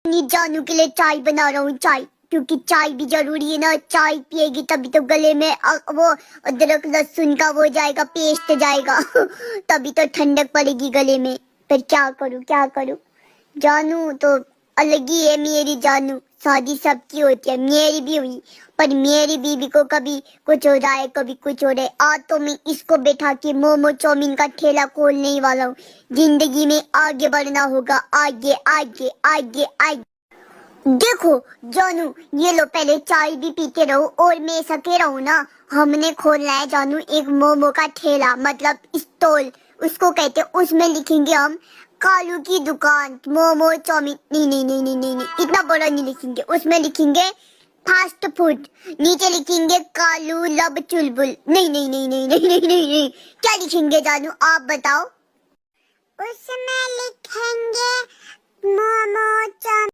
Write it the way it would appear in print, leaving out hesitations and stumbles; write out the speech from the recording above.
नहीं, जानू के लिए चाय बना रहा हूँ, चाय, क्योंकि चाय भी जरूरी है ना। चाय पिएगी तभी तो गले में वो अदरक लहसुन का वो जाएगा, पेस्ट जाएगा तभी तो ठंडक पड़ेगी गले में। पर क्या करूँ क्या करूँ, जानू तो अलग ही है मेरी जानू। शादी सबकी होती है, मेरी भी हुई, पर मेरी बीवी को कभी कुछ हो रहा है, कभी कुछ हो रहा है। आज तो मैं इसको बैठा के मोमो चाउमीन का ठेला खोलने ही वाला हूँ। जिंदगी में आगे बढ़ना होगा, आगे आगे आगे आगे। देखो जानू, ये लो पहले चाय भी पीते रहो और मैं ऐसा कह रहा हूँ ना, हमने खोलना है जानू एक मोमो का ठेला, मतलब स्टॉल उसको कहते हैं। उसमें लिखेंगे हम कालू की दुकान मोमो चाउमीन। नहीं नहीं नहीं नहीं नहीं नहीं, इतना बड़ा नहीं लिखेंगे, उसमें लिखेंगे फास्ट फूड। नीचे लिखेंगे कालू लब चुलबुल। नहीं नहीं नहीं नहीं नहीं नहीं नहीं नहीं, क्या लिखेंगे जानू आप बताओ? उसमें लिखेंगे मोमो चाउमीन।